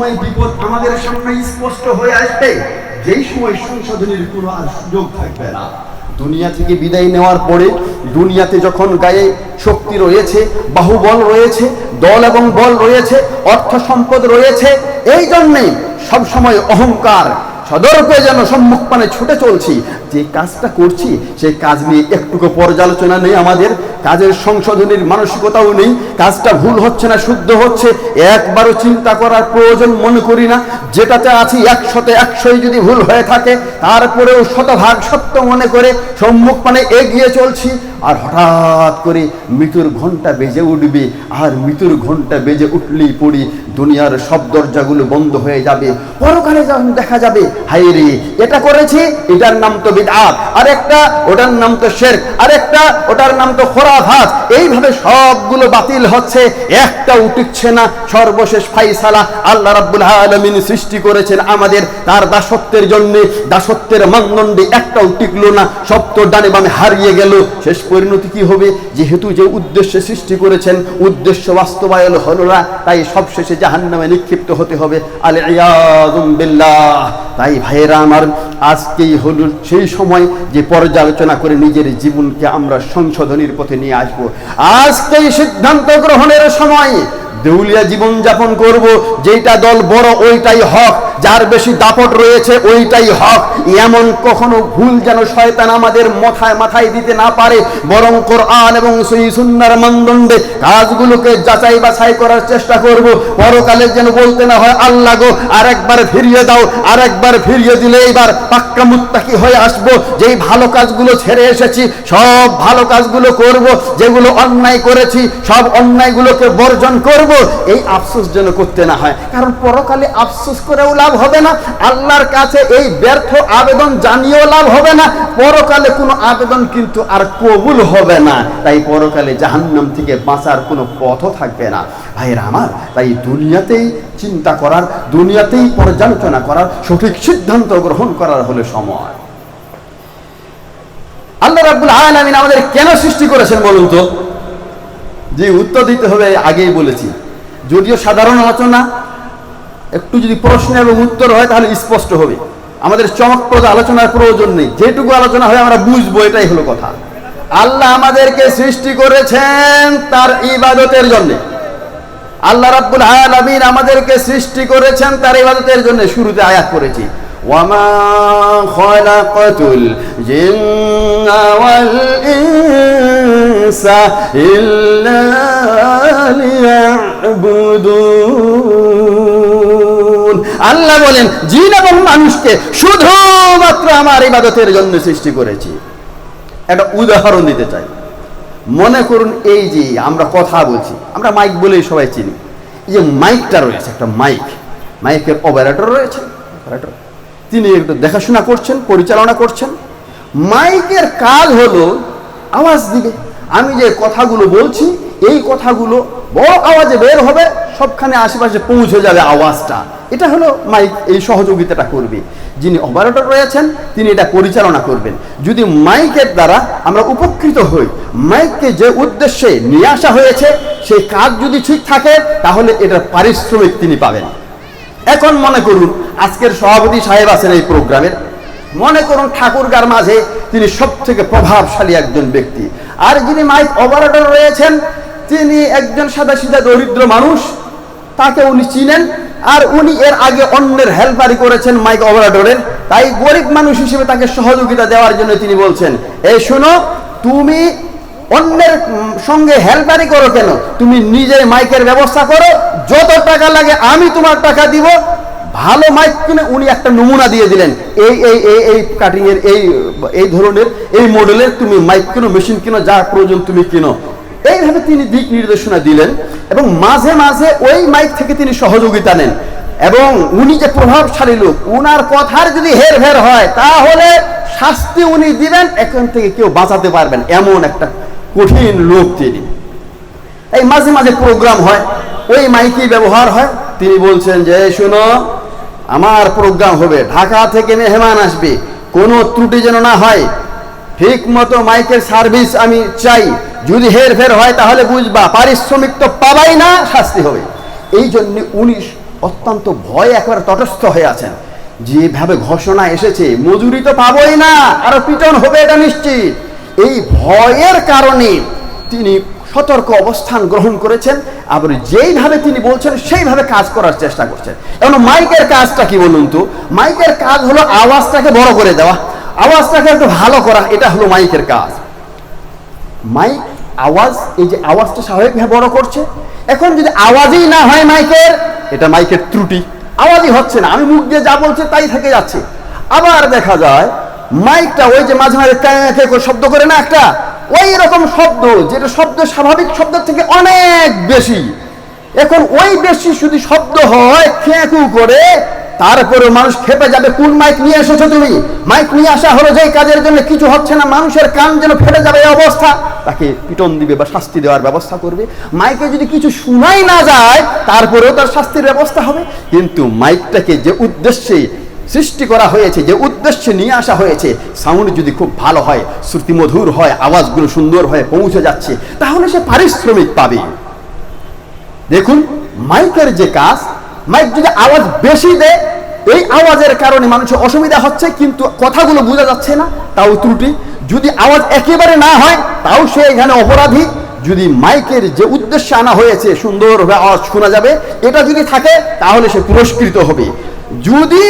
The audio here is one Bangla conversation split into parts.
বিপদ আমাদের সামনে স্পষ্ট হয়ে আসবে, যেই সময় সংশোধনের কোনো আর সুযোগ থাকবে না। দুনিয়া থেকে বিদায় নেওয়ার পরে দুনিয়াতে যখন গায়ে শক্তি রয়েছে, বাহুবল রয়েছে, দল এবং বল রয়েছে, অর্থ সম্পদ রয়েছে, এই জন্যেই সবসময় অহংকার সদর্পে যেন সম্মুখ পানে ছুটে চলছি। যে কাজটা করছি সেই কাজ নিয়ে একটুকু পর্যালোচনা নেই, আমাদের কাজের সংশোধনের মানসিকতাও নেই। কাজটা ভুল হচ্ছে না শুদ্ধ হচ্ছে একবারও চিন্তা করার প্রয়োজন মনে করি না। যেটাতে আছি 100-100 যদি ভুল হয়ে থাকে তারপরেও শতভাগ সত্য মনে করে সম্মুখ পানে এগিয়ে চলছি। আর হঠাৎ করে মৃত্যুর ঘন্টা বেজে উঠবে, আর মৃত্যুর ঘন্টা বেজে উঠলেই পড়ি দুনিয়ার সব দরজাগুলো বন্ধ হয়ে যাবে। পরকালে যখন দেখা যাবে হায় রে এটা করেছি, এটার নাম তো বিদআত, আরেকটা ওটার নাম তো শিরক, আরেকটা ওটার নাম তো খুরাফাত। এইভাবে সবগুলো বাতিল হচ্ছে, একটাও টিকছে না। সর্বশেষ ফাইসালা আল্লাহ রাব্বুল আলামিন সৃষ্টি করেছেন আমাদের তার দাসত্বের জন্য, দাসত্বের মানদণ্ডে একটাও টিকলো না, সব তো ডানে বামে হারিয়ে গেল। শেষ পরিণতি কি হবে? যেহেতু যে উদ্দেশ্যে সৃষ্টি করেছেন উদ্দেশ্য বাস্তবায়ন হলো না, তাই সবশেষে জাহান্নামে নিক্ষিপ্ত হতে হবে। আল-ইয়াযু বিল্লাহ। তাই ভাইয়েরা আমার, আজকেই হলো সেই সময় যে পর্যালোচনা করে নিজের জীবনকে আমরা সংশোধনের পথে নিয়ে আসবো। আজকেই সিদ্ধান্ত গ্রহণের সময়। দেউলিয়া জীবন যাপন করব, যেটা দল বড় ওইটাই হক, যার বেশি দাপট রয়েছে ওইটাই হক, এমন কখনো ভুল যেন শয়তান আমাদের মাথায় দিতে না পারে। বরং কোরআন এবং সহিহ সুন্নাহর মানদণ্ডে কাজগুলোকে যাচাই বাছাই করার চেষ্টা করব। পরকালে যেন বলতে না হয় আল্লাহ গো আরেকবার ফিরিয়ে দাও, আরেকবার ফিরিয়ে দিলে এবার পাক্কা মুত্তাকি হয়ে আসবো। যেই ভালো কাজগুলো ছেড়ে এসেছি সব ভালো কাজগুলো করব, যেগুলো অন্যায় করেছি সব অন্যায়গুলোকে বর্জন করব। এই আফসোস যেন করতে না হয়, কারণ পরকালে আফসোস করেও লাভ হবে না, আল্লাহর কাছে এই ব্যর্থ আবেদন জানিয়েও লাভ হবে না। পরকালে কোনো আবেদন কিন্তু আর কবুল হবে না। তাই পরকালে জাহান্নাম থেকে বাঁচার কোনো পথও থাকবে না। ভাইয়েরা আমার, তাই দুনিয়াতেই চিন্তা করার, দুনিয়াতেই পর্যালোচনা করার, সঠিক সিদ্ধান্ত গ্রহণ করার হলে সময়। আল্লাহ রাব্বুল আলামিন আমাদের কেন সৃষ্টি করেছেন বলুন তো? যে উত্তর দিতে হবে আগেই বলেছি, যদিও সাধারণ আলোচনা, একটু যদি প্রশ্ন এবং উত্তর হয় তাহলে স্পষ্ট হবে। আমাদের চমকপ্রদ আলোচনার প্রয়োজন নেই, যেটুকু আলোচনা হয় আমরা বুঝবো, এটাই হলো কথা। আল্লাহ আমাদেরকে সৃষ্টি করেছেন তার ইবাদতের জন্য। আল্লাহ রাব্বুল আলামিন আমাদেরকে সৃষ্টি করেছেন তার ইবাদতের জন্য। শুরুতে আয়াত করেছি ওয়ামা খালাকাতুল জিন্না ওয়াল ইনসা ইল্লা লিয়াবুদুন। আল্লাহ বলেন জিন এবং মানুষকে শুধুমাত্র আমার ইবাদতের জন্য সৃষ্টি করেছি। একটা উদাহরণ দিতে চাই। মনে করুন এই যে আমরা কথা বলছি, আমরা মাইক বলেই সবাই চিনি। এই যে মাইকটা রয়েছে, একটা মাইকের অপারেটর রয়েছে, তিনি একটু দেখাশোনা করছেন, পরিচালনা করছেন। মাইকের কাজ হলো আওয়াজ দিবে। আমি যে কথাগুলো বলছি এই কথাগুলো বড় আওয়াজে বের হবে, সবখানে আশেপাশে পৌঁছে যাবে আওয়াজটা। এটা হলো মাইক, এই সহযোগিতাটা করবে। যিনি অপারেটর রয়েছেন তিনি এটা পরিচালনা করবেন। যদি মাইকের দ্বারা আমরা উপকৃত হই, মাইককে যে উদ্দেশ্যে নিয়ে আসা হয়েছে সেই কাজ যদি ঠিক থাকে তাহলে এটার পারিশ্রমিক তিনি পাবেন। এখন মনে করুন আজকের সভাপতি সাহেব আছেন এই প্রোগ্রামের, মনে করুন ঠাকুরগাঁর মাঝে তিনি সব থেকে প্রভাবশালী একজন ব্যক্তি, আর যিনি মাইক অপারেটর রয়েছেন তিনি একজন সাদাসিধা দরিদ্র মানুষ, তাকে উনি চিনেন, আর উনি এর আগে অন্যের হেল্পারি করেছেন মাইক অপারেটরের। তাই গরিব মানুষ হিসেবে তাকে সহযোগিতা দেওয়ার জন্য তিনি বলছেন, এই শোনো, তুমি অন্যের সঙ্গে হেল্পারি করো কেন, তুমি নিজে মাইকের ব্যবস্থা করো, যত টাকা লাগে আমি তোমার টাকা দিব। ভালো মাইক কিনে উনি একটা নমুনা দিয়ে দিলেন, এই এই এই এই কাটিং এর এই ধরনের এই মডেলের তুমি মাইক কিনো, মেশিন কিনো, যা প্রয়োজন তুমি কিনো। এইভাবে তিনি দিক নির্দেশনা দিলেন এবং মাঝে মাঝে ওই মাইক থেকে তিনি সহযোগিতা নেন। এবং উনি যে প্রভাবশালী লোক, উনার কথার যদি হেরফের হয় তাহলে শাস্তি উনি দিবেন, এখান থেকে কেউ বাঁচাতে পারবেন এমন একটা কঠিন লোক তিনি। এই মাঝে মাঝে প্রোগ্রাম হয়, ওই মাইকই ব্যবহার হয়। তিনি বলছেন যে শোনো, আমার প্রোগ্রাম হবে, ঢাকা থেকে মেহমান আসবে, কোনো ত্রুটি যেন না হয়, ঠিক মতো মাইকের সার্ভিস আমি চাই, যদি হেরফের হয় তাহলে বুঝবা পারিশ্রমিক তো পাবাই না, শাস্তি হবে। এই জন্য উনি অত্যন্ত ভয়ে একেবারে তটস্থ হয়ে আছেন। যেভাবে ঘোষণা এসেছে মজুরি তো পাবোই না, আরো পিটন হবে এটা নিশ্চিত। এই ভয়ের কারণে তিনি সতর্ক অবস্থান গ্রহণ করেছেন, আবার যেইভাবে তিনি বলছেন সেইভাবে কাজ করার চেষ্টা করছেন। এখন মাইকের কাজটা কি বলুন তো? মাইকের কাজ হলো আওয়াজটাকে বড় করে দেওয়া, আওয়াজটাকে একটু ভালো করা, এটা হলো মাইকের কাজ। মাইক আওয়াজ, এই যে আওয়াজটা স্বাভাবিকভাবে বড় করছে। এখন যদি আওয়াজই না হয় মাইকের, এটা মাইকের ত্রুটি, আওয়াজই হচ্ছে না, আমি মুখ দিয়ে যা বলছি তাই থেকে যাচ্ছে। আবার দেখা যায় মাইকটা ওই যে মাঝে মাঝে শব্দ করে না একটা, ওই রকম শব্দ, যেটা শব্দ স্বাভাবিক শব্দের থেকে অনেক বেশি। এখন ওই বেশি যদি শব্দ হয় খেঁকু করে, তারপরে মানুষ খেপে যাবে, কোন মাইক নিয়ে এসেছো তুমি? মাইক নিয়ে আসা হলো যেই কাজের জন্য কিছু হচ্ছে না, মানুষের কান যেন ফেটে যাবে এই অবস্থা, তাকে পিটন দিবে বা শাস্তি দেওয়ার ব্যবস্থা করবে। মাইকে যদি কিছু শোনাই না যায় তারপরেও তার শাস্তির ব্যবস্থা হবে। কিন্তু মাইকটাকে যে উদ্দেশ্যে সৃষ্টি করা হয়েছে, যে উদ্দেশ্যে নিয়ে আসা হয়েছে, সাউন্ড যদি খুব ভালো হয়, শ্রুতিমধুর হয়, আওয়াজগুলো সুন্দর হয়ে পৌঁছে যাচ্ছে, তাহলে সে পারিশ্রমিক পাবে। দেখুন মাইকের যে কাজ, মাইক যদি আওয়াজ বেশি দেয়, এই আওয়াজের কারণে মানুষের অসুবিধা হচ্ছে কিন্তু কথাগুলো বোঝা যাচ্ছে না, তাও ত্রুটি। যদি আওয়াজ একেবারে না হয় তাও সে এখানে অপরাধী। যদি মাইকের যে উদ্দেশ্যে আনা হয়েছে সুন্দরভাবে আওয়াজ শোনা যাবে, এটা যদি থাকে তাহলে সে পুরস্কৃত হবে। যদি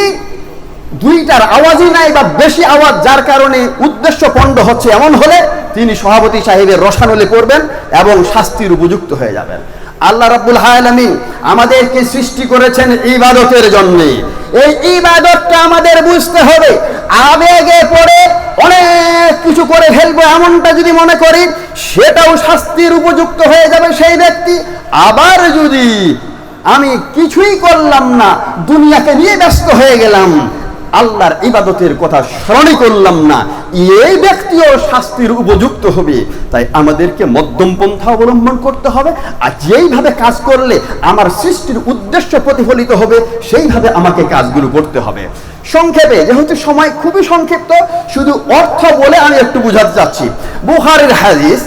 দুইটার আওয়াজই নাই বা বেশি আওয়াজ, যার কারণে উদ্দেশ্য পণ্ড হচ্ছে, এমন হলে তিনি সভাপতি সাহেবের রসানলে পড়বেন এবং শাস্তির উপযুক্ত হয়ে যাবেন। আল্লাহ রাব্বুল আলামিন আমাদেরকে সৃষ্টি করেছেন ইবাদতের জন্য। এই ইবাদতটা আমাদের বুঝতে হবে। আবেগে পড়ে অনেক কিছু করে ফেলবো এমনটা যদি মনে করি, সেটাও শাস্তির উপযুক্ত হয়ে যাবে সেই ব্যক্তি। আবার যদি আমি কিছুই করলাম না, দুনিয়াকে নিয়ে ব্যস্ত হয়ে গেলাম, আল্লাহর ইবাদতের কথা স্মরণই করলাম না, এই ব্যক্তিও শাস্তির উপযুক্ত হবে। তাই আমাদেরকে মধ্যম পন্থা অবলম্বন করতে হবে, আর যেইভাবে কাজ করলে আমার সৃষ্টির উদ্দেশ্য প্রতিফলিত হবে সেইভাবে আমাকে কাজগুলো করতে হবে। সংক্ষেপে, যেহেতু সময় খুবই সংক্ষিপ্ত, শুধু অর্থ বলে আমি একটু বুঝাতে চাচ্ছি। বুখারীর হাদিস,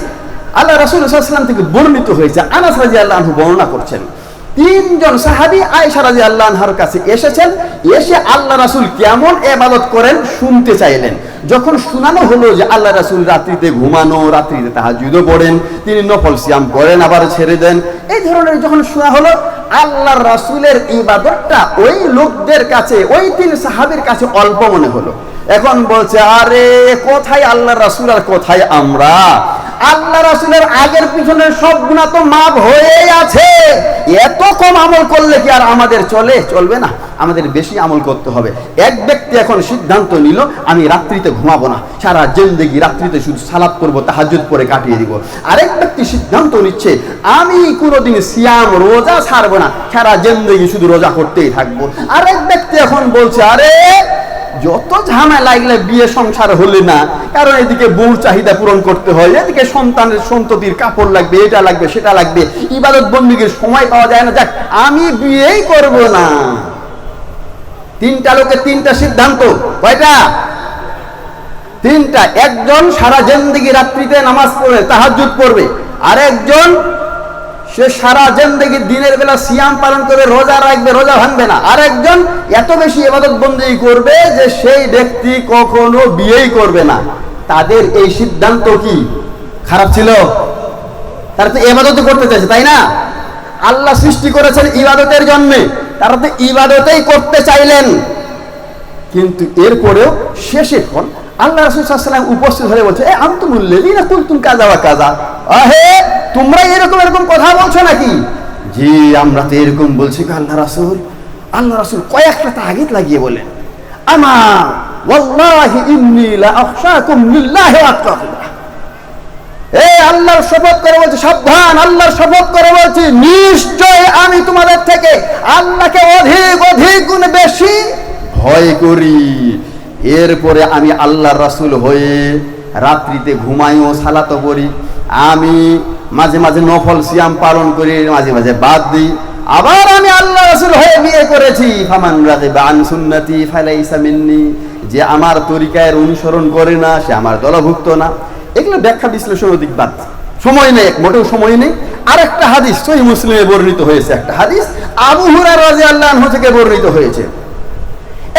আল্লাহ রাসূল সাল্লাল্লাহু আলাইহি ওয়াসাল্লাম থেকে বর্ণিত হয়েছে, আনাস রাদিয়াল্লাহু আনহু বর্ণনা করছেন, তিনজন সাহাবী আয়েশা রাদিয়াল্লাহু আনহার কাছে এসেছেন, এসে আল্লাহ রাসূল কেমন ইবাদত করেন শুনতে চাইলেন। যখন শোনানো হলো যে আল্লাহ রাসূল রাত্রিতে ঘুমানো, রাত্রিতে তাহাজ্জুদও পড়েন, তিনি নফল সিয়াম করেন আবার ছেড়ে দেন, এই ধরনের যখন শোনা হলো, আল্লাহর রাসূলের ইবাদতটা ওই লোকদের কাছে, ওই তিন সাহাবীর কাছে অল্প মনে হলো। এখন বলছে, আরে কোথায় আল্লাহর রাসূল আর কোথায় আমরা? আল্লাহ রাসূলের আগের পিছনের সব গুনাহ তো মাফ হয়েই আছে, এত কম আমল করলে কি আর আমাদের চলবে না? আমাদের বেশি আমল করতে হবে। এক ব্যক্তি এখন সিদ্ধান্ত নিল, আমি রাত্রিতে ঘুমাবো না, সারা জিন্দেগি রাত্রিতে শুধু সালাত করব, তাহাজ্জুদ পড়ে কাটিয়ে দিব। আরেক ব্যক্তি সিদ্ধান্ত নিচ্ছে, আমি কোনোদিন সিয়াম রোজা ছাড়বো না, সারা জিন্দেগি শুধু রোজা করতেই থাকবো। আরেক ব্যক্তি এখন বলছে, আরে যত ঝামেলা লাগলে বিয়ে সংসার হলে না, কারণ এদিকে বউর চাহিদা পূরণ করতে হয়, এদিকে সন্তানের সন্ততির কাপড় লাগবে, এটা লাগবে সেটা লাগবে, ইবাদত বন্দেগীর সময় পাওয়া যায় না, যাক আমি বিয়েই করব না। তিনটা লোকের তিনটা সিদ্ধান্ত, কয়টা? তিনটা। একজন সারা জিন্দেগি রাত্রিতে নামাজ পড়বে, তাহাজ্জুদ পড়বে। আরেকজন সে সারা জিন্দেগি দিনের বেলা সিয়াম পালন করে রোজা রাখবে, রোজা ভাঙবে না। আরেকজন এত বেশি ইবাদত বন্দেগী করবে যে সেই ব্যক্তি কখনো বিয়েই করবে না। তাদের এই সিদ্ধান্ত কি খারাপ ছিল? তারা তো ইবাদত করতে চাইছে, তাই না? আল্লাহ সৃষ্টি করেছেন ইবাদতের জন্য, তারা তো ইবাদতেই করতে চাইলেন। কিন্তু এরপরেও শেষে কোন আল্লাহ রাসূল সাল্লাল্লাহু আলাইহি ওয়াসাল্লাম উপস্থিত হয়ে বলছে, আনতুমুল লাযিনা কুনতুম কাযা ওয়া কাযা, আহে তোমরা এরকম কথা বলছো নাকি? জি আমরা তো এরকম বলছি। আল্লাহ রাসূল কয়েকটা তাগিদ লাগিয়ে বলেন, আমা ওয়াল্লাহি ইন্নী লা আখশাকুম লিল্লাহি ওয়া আত্তাকুম। আল্লাহর শপথ করে বলছি, সাবধান, আল্লাহর শপথ করে বলছি, নিশ্চয় আমি তোমাদের থেকে আল্লাহকে অধিক গুণ বেশি ভয় করি। এরপরে আমি আল্লাহর রাসূল হয়ে রাত্রিতে ঘুমাইও, সালাতও পড়ি, আমি মাঝে মাঝে নফল সিয়াম পালন করি, মাঝে মাঝে বাদ দিই। আবার আমি আল্লাহ রাসূল হয়ে বিয়ে করেছি, ফামান রাগিবা আন সুন্নতি ফালাইসা মিন্নি, যে আমার তরিকার অনুসরণ করে না সে আমার দলভুক্ত না। এগুলো ব্যাখ্যা বিশ্লেষণ অধিক বাদ, সময় নেই, মোটেও সময় নেই। আরেকটা হাদিস সহিহ মুসলিমে বর্ণিত হয়েছে, একটা হাদিস আবু হুরায়রা রাদিয়াল্লাহু আনহু থেকে বর্ণিত হয়েছে।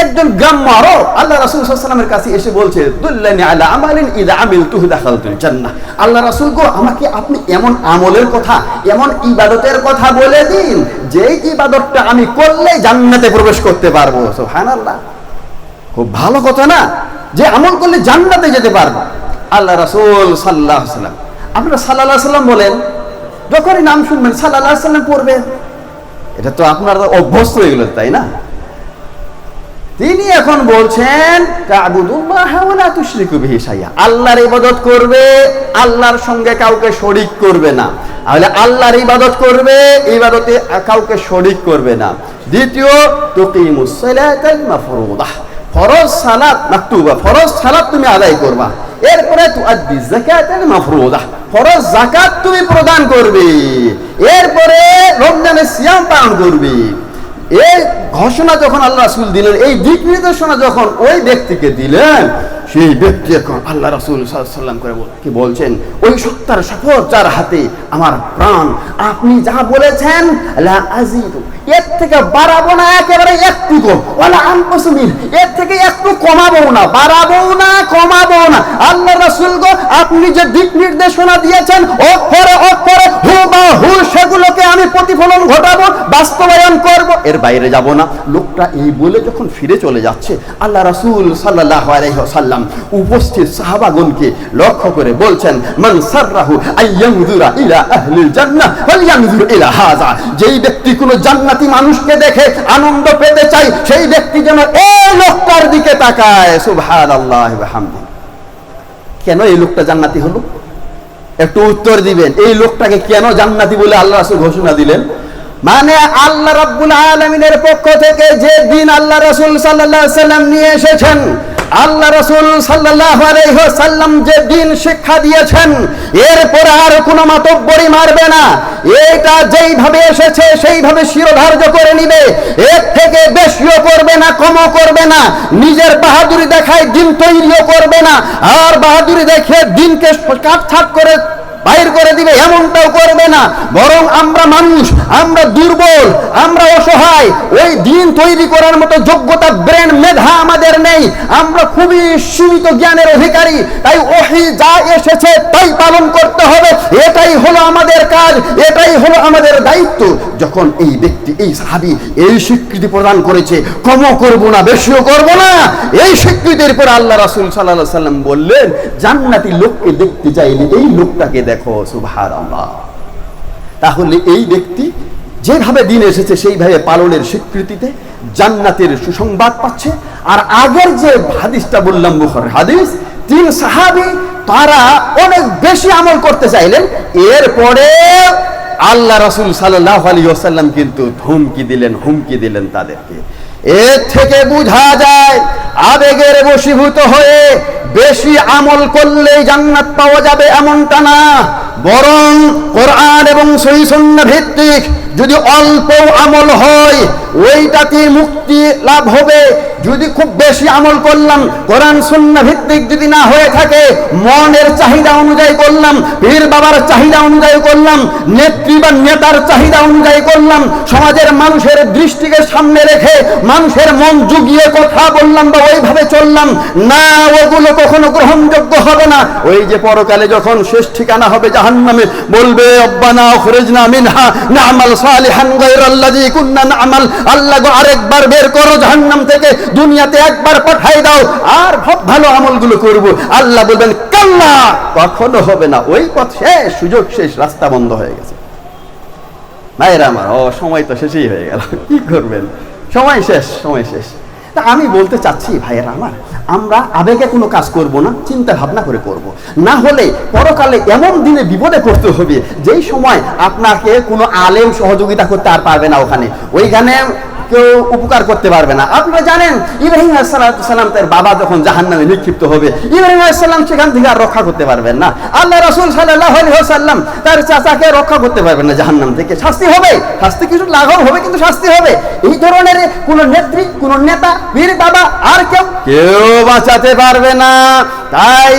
একজন গ্রাম্য আরব আল্লাহ রাসূল সাল্লাল্লাহু আলাইহি ওয়াসাল্লামের কাছে এসে বলছে, দুল্লানি আলা আমালিন ইযা আমিলতুহু দাখালতুল জান্নাহ। আল্লাহ রাসূল গো, আমাকে আপনি এমন আমলের কথা, এমন ইবাদতের কথা বলে দিন যেই ইবাদতটা আমি করলে জান্নাতে প্রবেশ করতে পারবো। সুবহানাল্লাহ, খুব ভালো কথা না, যে আমল করলে জান্নাতে যেতে পারবো। আল্লাহ রাসূল সাল্লাল্লাহু আলাইহি ওয়াসাল্লাম, আপনারা সাল্লাল্লাহু আলাইহি ওয়াসাল্লাম বলেন, যখনই নাম শুনবেন সাল্লাল্লাহু আলাইহি ওয়াসাল্লাম পড়বেন, এটা তো আপনারা অভ্যস্ত হয়ে গেলেন, তাই না? তিনি এখন বলছেন তা'বুদুল্লাহ ওয়া লা তুশরিকু বিহি শাইআ, আল্লাহর ইবাদত করবে, আল্লাহর সঙ্গে কাউকে শরীক করবে না। তাহলে আল্লাহর ইবাদত করবে, ইবাদতে কাউকে শরীক করবে না। দ্বিতীয়, তুকিমুস সালাতাল মাফরুদাহ, ফরজ সালাত মাকতুবা, ফরজ সালাত তুমি আদায় করবা। এরপরে তুআদ্দি যাকাতাল মাফরুদাহ, ফরজ যাকাত তুমি প্রদান করবে। এরপরে রমজানের সিয়াম পালন করবে। এই ঘোষণা যখন আল্লাহ রাসূল দিলেন, এই দিক নির্দেশনা যখন ওই ব্যক্তিকে দিলেন, সেই ব্যক্তি এখন আল্লাহ রাসূল সাল্লাল্লাহু আলাইহি ওয়াসাল্লাম করে কি বলছেন, ওই সত্তার শপথ যার হাতে আমার প্রাণ, আপনি যা বলেছেন লা আযীদু, এর থেকে বাড়াবো না, একেবারে একটুকু, ওয়ালা আনকুসু মিন, এর থেকে একটু কমাবো না, বাড়াবো না, কমাবো না। আল্লাহ রাসূল গো, আপনি যে দিক নির্দেশনা দিয়েছেন অক্ষরে অক্ষরে হুবহু সেগুলোকে আমি প্রতিফলন ঘটাবো, বাস্তবায়ন করব, এর বাইরে যাব না। লোকটা এই বলে যখন ফিরে চলে যাচ্ছে, আল্লাহ রাসূল সাল্লাল্লাহু আলাইহি ওয়াসাল্লাম উপস্থিত সাহাবাগণকে লক্ষ্য করে বলছেন, মান সাররাহু আইয়ানজুরা ইলা আহলিল জান্নাহ ফালইয়ানজুর ইলা হাযা, যেই ব্যক্তি কোনো জান্নাতি মানুষকে দেখে আনন্দ পেতে চায়, সেই ব্যক্তি যেন এই লোকটার দিকে তাকায়। সুবহানাল্লাহি ওয়া বিহামদিহি। কেন এই লোকটা জান্নাতি হলো? একটু উত্তর দিবেন, এই লোকটাকে কেন জান্নাতি বলে আল্লাহ রাসূল ঘোষণা দিলেন? মানে আল্লাহ রাব্বুল আলামিনের পক্ষ থেকে যে দিন আল্লাহ রাসূল সাল্লাল্লাহু আলাইহি ওয়াসাল্লাম নিয়ে এসেছেন, আল্লাহ রাসূল সাল্লাল্লাহু আলাইহি ওয়াসাল্লাম যে দিন শিক্ষা দিয়েছেন, এরপর আর কোনো মাতব্বরি মারবে না। এটা যেইভাবে এসেছে সেইভাবে শিরোধার্য করে নিবে, এর থেকে বেশিও করবে না, কমও করবে না। নিজের বাহাদুরি দেখায় দিন তৈরিও করবে না, আর বাহাদুরি দেখে দিনকে কাটছাট করে বাইর করে দিবে এমনটাও করবে না। বরং আমরা মানুষ, আমরা দুর্বল, আমরা অসহায়, ওই দিন তৈরি করার মতো যোগ্যতা, ব্রেন, মেধা আমাদের নেই। আমরা খুবই সীমিত জ্ঞানের অধিকারী, তাই ওহী যা এসেছে তাই পালন করতে হবে, এটাই হলো আমাদের কাজ, এটাই হলো আমাদের দায়িত্ব। যখন এই ব্যক্তি, এই সাহাবী এই স্বীকৃতি প্রদান করেছে, কমও করব না, বেশিও করব না, এই স্বীকৃতির পর আল্লাহ রাসূল সাল্লাল্লাহু আলাইহি ওয়াসাল্লাম বললেন, জান্নাতি লোককে দেখতে চাইলে এই লোকটাকে দেখো। সুবহানাল্লাহ। তাহলে এই ব্যক্তি যেভাবে দিন এসেছে সেইভাবে পালনের স্বীকৃতিতে জান্নাতের সুসংবাদ পাচ্ছে। আর আগের যে হাদিসটা বললাম, বুখারীর হাদিস, তিন সাহাবী তারা অনেক বেশি আমল করতে চাইলেন, এরপরে আল্লাহ রাসূল সাল্লাল্লাহু আলাইহি ওয়াসাল্লাম কিন্তু হুমকি দিলেন তাদেরকে। এর থেকে বোঝা যায় আবেগের বশীভূত হয়ে বেশি আমল করলেই জান্নাত পাওয়া যাবে এমনটা না, বরং কোরআন এবং সহিহ সুন্নাহ ভিত্তিক যদি অল্প আমল হয় ওইটাতে মুক্তি লাভ হবে। যদি খুব বেশি আমল করলাম, কোরআন সুন্নাহ ভিত্তিক যদি না হয়ে থাকে, মনের চাহিদা অনুযায়ী করলাম, পীর বাবার চাহিদা অনুযায়ী করলাম, নেত্রী বা নেতার চাহিদা অনুযায়ী করলাম, সমাজের মানুষের দৃষ্টিকে সামনে রেখে মানুষের মন জুগিয়ে কথা বললাম বা ওইভাবে চললাম না, ওগুলো কখনো গ্রহণযোগ্য হবে না। ওই যে পরকালে যখন শেষ ঠিকানা হবে জাহান্নামে, বলবে রব্বানা আখরিজনা মিনহা না'মাল সালিহান গায়রাল্লাযী কুননা না'মাল, আল্লাহ গো আরেকবার বের করো জাহান্নাম থেকে, দুনিয়াতে একবার পাঠাই দাও, আর ভালো আমলগুলো করব। আল্লাহ বলবেন কাল্লা, কখনো হবে না, ওই পথ শেষ, সুযোগ শেষ, রাস্তা বন্ধ হয়ে গেছে। ভাইরা আমার, সময় তো শেষই হয়ে গেল, কি করবেন, সময় শেষ। তা আমি বলতে চাচ্ছি ভাইয়েরা আমার, আমরা আবেগে কোনো কাজ করব না, চিন্তা ভাবনা করে করব। না হলে পরকালে এমন দিনে বিপদে পড়তে হবে যেই সময় আপনাকে কোনো আলেম সহযোগিতা করতে আর পারবে না, ওইখানে কেউ উপকার করতে পারবে না। আপনারা জানেন ইব্রাহিম আলাইহিস সালাম তার বাবা যখন জাহান্নামে নিক্ষিপ্ত হবে, ইব্রাহিম আলাইহিস সালাম সেখান থেকে আর রক্ষা করতে পারবেন না। আল্লাহ রাসূল সাল্লাল্লাহু আলাইহি ওয়াসাল্লাম তার চাচাকে রক্ষা করতে পারবেন না জাহান্নাম থেকে। শাস্তি হবে, শাস্তি কিছু লাঘব হবে, কিন্তু শাস্তি হবে। এই ধরনের কোন নেত্রী, কোন নেতা, পীর বাবা আর কেউ বাঁচাতে পারবে না। তাই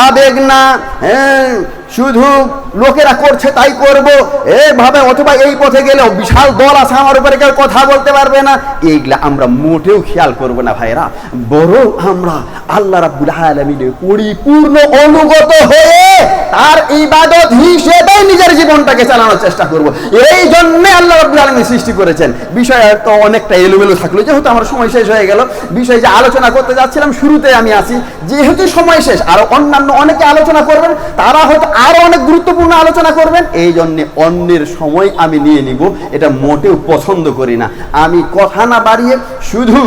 আবেগ না, শুধু লোকেরা করছে তাই করব এভাবে, অথবা এই পথে গেলেও বিশাল দল আছে আমার উপরে, কেউ কথা বলতে পারবে না, এইগুলা আমরা মোটেও খেয়াল করব না ভাইরা। বরং আমরা আল্লাহ রাব্বুল আলামিনের পরিপূর্ণ অনুগত হয়ে তার ইবাদত হিসেবে নিজের জীবনটাকে চালানোর চেষ্টা করব। এই জন্য আল্লাহ রাব্বুল আলামিন সৃষ্টি করেছেন। বিষয় তো অনেকটা এলোমেলো থাকলো, যেহেতু আমার সময় শেষ হয়ে গেল। বিষয় যে আলোচনা করতে যাচ্ছিলাম শুরুতে আমি আছি, যেহেতু সময় শেষ, আরো অন্যান্য অনেকে আলোচনা করবেন, তারা হয়তো আরো অনেক গুরুত্বপূর্ণ আলোচনা করবেন, এই জন্য অন্যের সময় আমি নিয়ে নিব, এটা মোটেও পছন্দ করি না। আমি কথা না বাড়িয়ে শুধু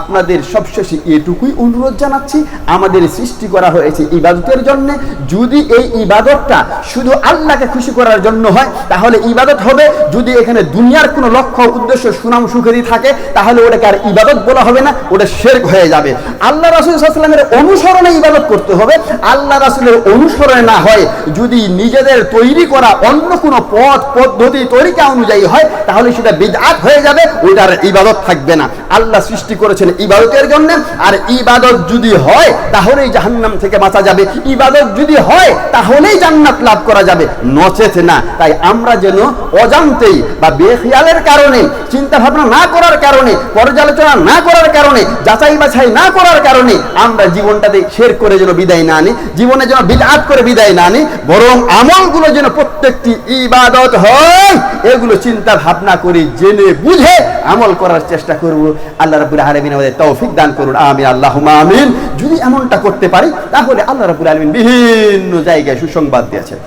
আপনাদের সবশেষে এটুকুই অনুরোধ জানাচ্ছি, আমাদের সৃষ্টি করা হয়েছে ইবাদতের জন্য। যদি এই ইবাদতটা শুধু আল্লাহকে খুশি করার জন্য হয় তাহলে ইবাদত হবে। যদি এখানে দুনিয়ার কোনো লক্ষ্য উদ্দেশ্য সুনাম সুখেরই থাকে তাহলে ওটাকে আর ইবাদত বলা হবে না, ওটা শিরক হয়ে যাবে। আল্লাহ রাসূল সাল্লাল্লাহু আলাইহি ওয়াসাল্লামের অনুসরণে ইবাদত করতে হবে। আল্লাহ রাসূলের অনুসরণে না হয়, যদি নিজেদের তৈরি করা অন্য কোনো পথ পদ্ধতি তরিকা অনুযায়ী হয় তাহলে সেটা বিদআত হয়ে যাবে, ওইটার ইবাদত থাকবে না। আল্লাহ সৃষ্টি করেছেন ইবাদতের জন্য, আর ইবাদত যদি হয় তাহলেই জাহান্নাম থেকে বাঁচা যাবে, ইবাদত যদি হয় তাহলেই জান্নাত লাভ করা যাবে, নচেত না। তাই আমরা যেন অজান্তেই বা বেখেয়ালের কারণে, চিন্তা ভাবনা না করার কারণে, পর্যালোচনা না করার কারণে, যাচাই বাছাই না করার কারণে আমরা জীবনটাতে শিরক করে যেন বিদায় না আনি, জীবনে যেন বিদআত করে বিদায় না আনি, বরং আমলগুলো যেন প্রত্যেকটি ইবাদত হয় এগুলো চিন্তা ভাবনা করে জেনে বুঝে আমল করার চেষ্টা করব। আল্লাহ রাব্বুল আলামিন আমাদের তৌফিক দান করুন, আমিন আল্লাহুম্মা আমিন। যদি এমনটা করতে পারি তাহলে আল্লাহ রাব্বুল আলামিন বিভিন্ন জায়গায় সুসংবাদ দিয়েছেন,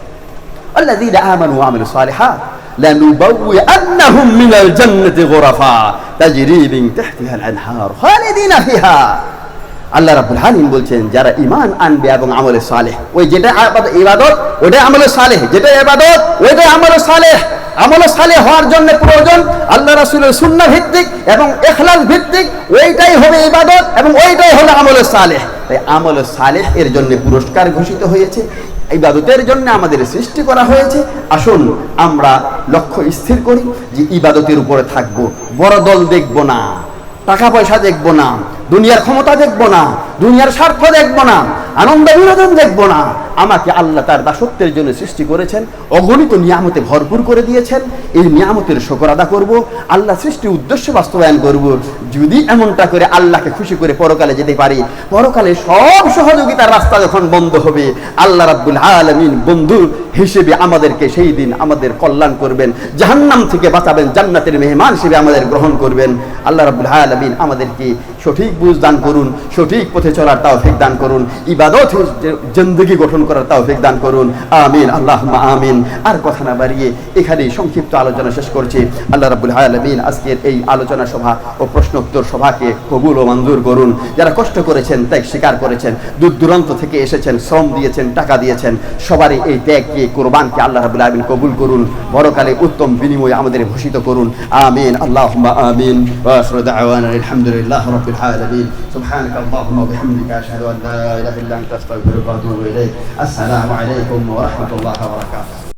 আল্লাযীনা আমানু ওয়া আমিলুস সালিহাত লানুবাউইআন্নাহুম মিনাল জান্নাতি গুরাফা তাজরি মিন তাহতিহাল আনহার খালিদিনা ফিহা। আল্লাহ রাব্বুল আলামিন বলছেন যারা ঈমান আনবে এবং আমলে সালেহ, ওই যেটা ইবাদত ওটা আমলে সালেহ, যেটা ইবাদত ওইটা আমলে সালেহ। আমলে সালেহ হওয়ার জন্য প্রয়োজন আল্লাহ রাসূলের সুন্নাহ ভিত্তিক এবং ইখলাস ভিত্তিক, ওইটাই হবে ইবাদত এবং ওইটাই হলো আমলে সালেহ। তাই আমলে সালেহ এর জন্য পুরস্কার ঘোষিত হয়েছে, ইবাদতের জন্য আমাদের সৃষ্টি করা হয়েছে। আসুন আমরা লক্ষ্য স্থির করি যে ইবাদতের উপরে থাকবো, বড় দল দেখব না, টাকা পয়সা দেখব না, দুনিয়ার ক্ষমতা দেখব না, দুনিয়ার স্বার্থ দেখব না, আনন্দ বিনোদন দেখব না। আমাকে আল্লাহ তার দাসত্বের জন্য সৃষ্টি করেছেন, অগণিত নিয়ামতে ভরপুর করে দিয়েছেন, এই নিয়ামতের শুকর আদা করব, আল্লাহ সৃষ্টির উদ্দেশ্য বাস্তবায়ন করব। যদি এমনটা করে আল্লাহকে খুশি করে পরকালে যেতে পারি, পরকালে সব সহযোগিতার রাস্তা যখন বন্ধ হবে, আল্লাহ রাব্বুল আলামিন বন্ধু হিসেবে আমাদেরকে সেই দিন আমাদের কল্যাণ করবেন, জাহান্নাম থেকে বাঁচাবেন, জান্নাতের মেহমান হিসেবে আমাদের গ্রহণ করবেন। আল্লাহ রাব্বুল আলামিন আমাদেরকে সঠিক বুঝ দান করুন, সঠিক পথে চলার তৌফিক দান করুন, ইবাদত জিন্দেগি গঠন করার তৌফিক দান করুন, আমিন আল্লাহুম্মা আমিন। আর কথা না বাড়িয়ে এখানেই সংক্ষিপ্ত আলোচনা শেষ করছি। আল্লাহ রাব্বুল আলামিন আজকের এই আলোচনা সভা ও প্রশ্নোত্তর সভাকে কবুল ও মঞ্জুর করুন। যারা কষ্ট করেছেন, ত্যাগ স্বীকার করেছেন, দূর দূরান্ত থেকে এসেছেন, শ্রম দিয়েছেন, টাকা দিয়েছেন, সবারই এই ত্যাগকে, কোরবানকে আল্লাহ রাব্বুল আলামিন কবুল করুন, পরকালে উত্তম বিনিময়ে আমাদের ভূষিত করুন, আমিন আল্লাহুম্মা আমিন। ওয়া আখিরু দাওয়ানা আলহামদুলিল্লাহি রাব্বিল আলামিন। সুবহানাকা আল্লাহুম্মা ওয়া বিহামদিকা আশহাদু আন লা ইলাহা ইল্লা আনতা আস্তাগফিরুকা ওয়া আতুবু ইলাইক। আসসালামু আলাইকুম ওয়া রাহমাতুল্লাহি ওয়া বারাকাতুহু।